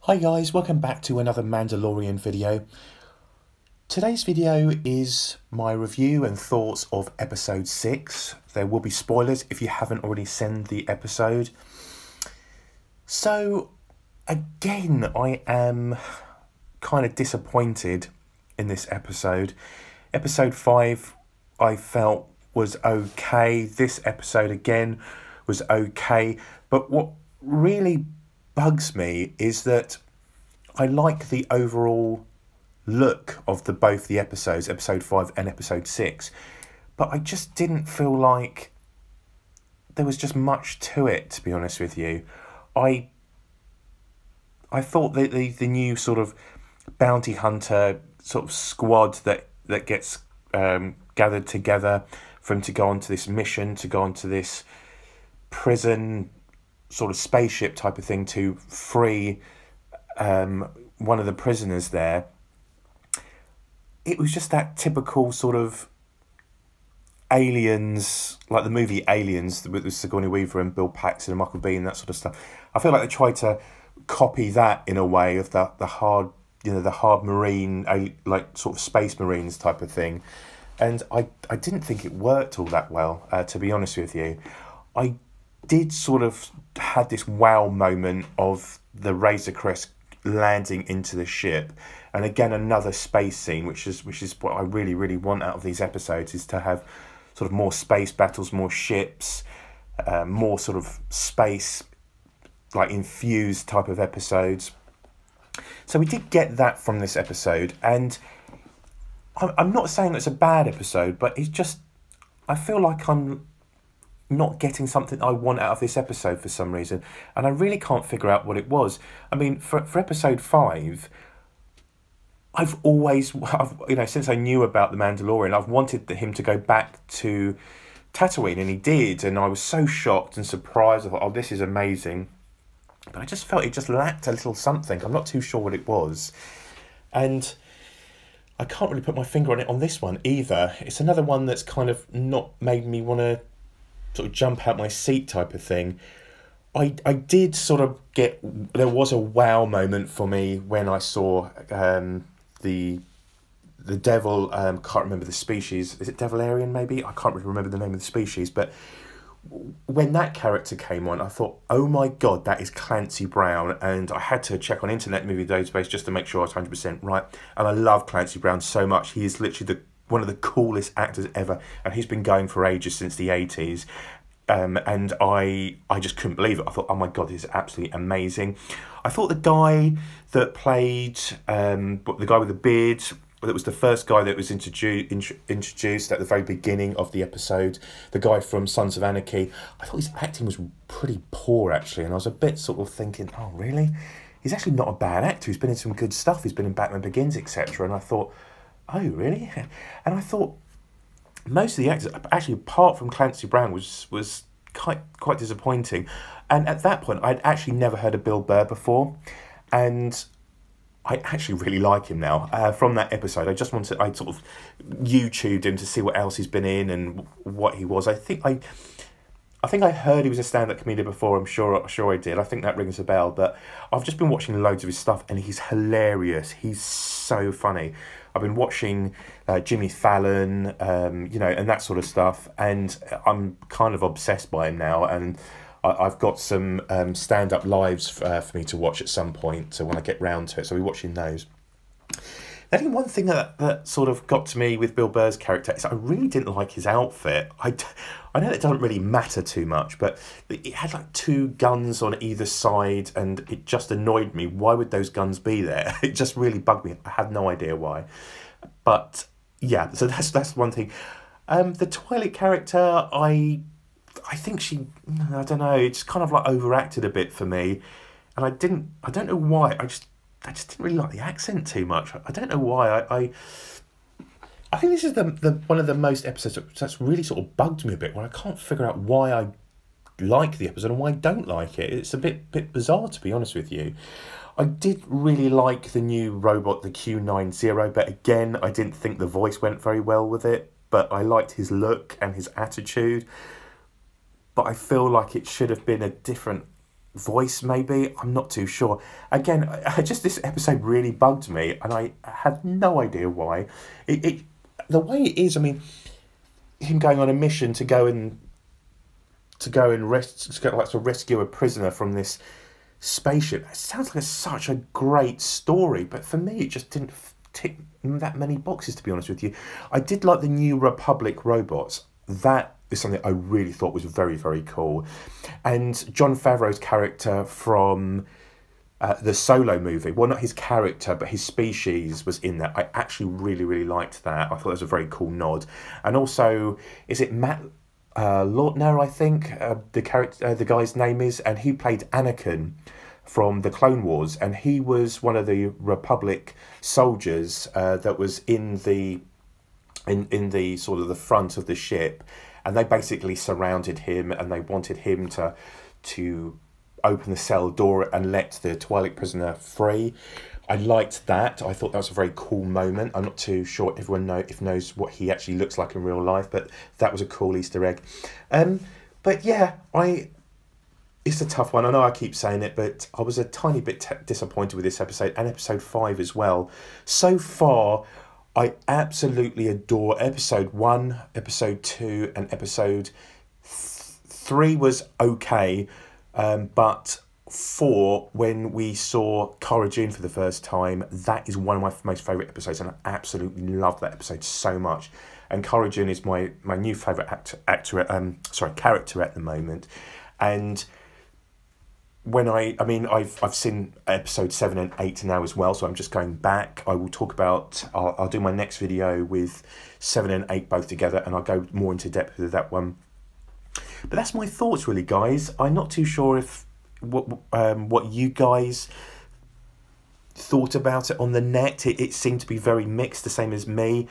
Hi guys, welcome back to another Mandalorian video. Today's video is my review and thoughts of episode 6. There will be spoilers if you haven't already seen the episode. So, again, I am kind of disappointed in this episode. Episode 5 I felt was okay. This episode again was okay. But what really bugs me is that I like the overall look of both the episodes, episode 5 and episode 6, but I just didn't feel like there was just much to it, to be honest with you. I thought that the new sort of bounty hunter sort of squad that gets gathered together for him to go onto this mission, to go onto this prison sort of spaceship type of thing to free one of the prisoners there. It was just that typical sort of Aliens, like the movie Aliens with Sigourney Weaver and Bill Paxton and Michael Biehn and that sort of stuff. I feel like they tried to copy that in a way of the hard, the hard marine, like sort of space marines type of thing. And I didn't think it worked all that well, to be honest with you. I did sort of had this wow moment of the Razor Crest landing into the ship, and again another space scene, which is what I really want out of these episodes, is to have sort of more space battles, more ships, more sort of space like infused type of episodes. So we did get that from this episode, and I'm not saying it's a bad episode, but it's just I feel like I'm not getting something I want out of this episode for some reason, and I really can't figure out what it was. I mean, for episode 5, I've since I knew about the Mandalorian, I've wanted him to go back to Tatooine, and he did, and I was so shocked and surprised. I thought, oh, this is amazing, but I just felt it just lacked a little something. I'm not too sure what it was, and I can't really put my finger on it on this one either. It's another one that's kind of not made me want to sort of jump out my seat type of thing. I did sort of there was a wow moment for me when I saw the devil, can't remember the species, is it Devilarian maybe? I can't really remember the name of the species, but when that character came on, I thought, oh my god, that is Clancy Brown, and I had to check on Internet Movie Database just to make sure I was 100% right, and I love Clancy Brown so much. He is literally one of the coolest actors ever, and he's been going for ages, since the 80s, and I just couldn't believe it. I thought, oh my god, this is absolutely amazing. I thought the guy that played the guy with the beard, that was the first guy that was introduced at the very beginning of the episode, the guy from Sons of Anarchy, I thought his acting was pretty poor actually, and I was a bit sort of thinking, oh really? He's actually not a bad actor, he's been in some good stuff, he's been in Batman Begins, etc. And I thought, oh really? And I thought most of the actors, actually apart from Clancy Brown, was quite disappointing. And at that point, I'd actually never heard of Bill Burr before, and I actually really like him now. From that episode, I sort of YouTubed him to see what else he's been in and what he was. I think I heard he was a stand-up comedian before. I'm sure I did. I think that rings a bell. But I've just been watching loads of his stuff, and he's hilarious. He's so funny. I've been watching Jimmy Fallon, and that sort of stuff, and I'm kind of obsessed by him now. And I've got some stand-up lives for me to watch at some point, so when I get round to it, so we're watching those. I think one thing that sort of got to me with Bill Burr's character is I really didn't like his outfit. I know that doesn't really matter too much, but it had like 2 guns on either side, and it just annoyed me. Why would those guns be there? It just really bugged me. I had no idea why. But yeah, so that's one thing. The Twilight character, I think I don't know, it's kind of like overacted a bit for me, and I don't know why. I just didn't really like the accent too much. I don't know why. I think this is the one of the most episodes that's really sort of bugged me a bit, where I can't figure out why I like the episode and why I don't like it. It's a bit bizarre, to be honest with you. I did really like the new robot, the Q90, but again, I didn't think the voice went very well with it, but I liked his look and his attitude. But I feel like it should have been a different voice, maybe. I'm not too sure. Again, just this episode really bugged me, and I had no idea why. It the way it is. I mean, him going on a mission to go and to rescue a prisoner from this spaceship. It sounds like such a great story, but for me, it just didn't tick that many boxes. To be honest with you, I did like the New Republic robots. That is something I really thought was very, very cool. And Jon Favreau's character from the Solo movie, well, not his character, but his species was in that. I actually really, really liked that. I thought it was a very cool nod. And also, is it Matt Lautner, I think, the guy's name is, and he played Anakin from the Clone Wars, and he was one of the Republic soldiers that was in the sort of the front of the ship, and they basically surrounded him, and they wanted him to open the cell door and let the Twi'lek prisoner free. I liked that. I thought that was a very cool moment. I'm not too sure everyone knows what he actually looks like in real life, but that was a cool Easter egg. But yeah, it's a tough one. I know I keep saying it, but I was a tiny bit disappointed with this episode, and episode 5 as well. So far, I absolutely adore episode 1, episode 2, and episode 3 was okay, but 4, when we saw Cara Dune for the first time, that is one of my most favourite episodes, and I absolutely love that episode so much. And Cara Dune is my new favourite character at the moment. And when I've seen episode 7 and 8 now as well, so I'm just going back. I will talk about, I'll do my next video with 7 and 8 both together, and I'll go more into depth with that one. But that's my thoughts really, guys. I'm not too sure if what you guys thought about it on the net. It seemed to be very mixed, the same as me.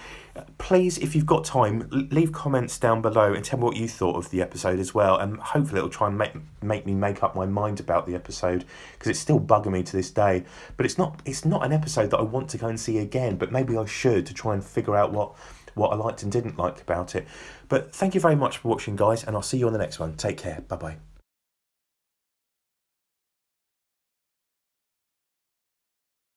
Please, if you've got time, leave comments down below and tell me what you thought of the episode as well, and hopefully it'll try and make me make up my mind about the episode, because it's still bugging me to this day. But it's not an episode that I want to go and see again, but maybe I should, to try and figure out what I liked and didn't like about it. But thank you very much for watching, guys, and I'll see you on the next one. Take care. Bye bye.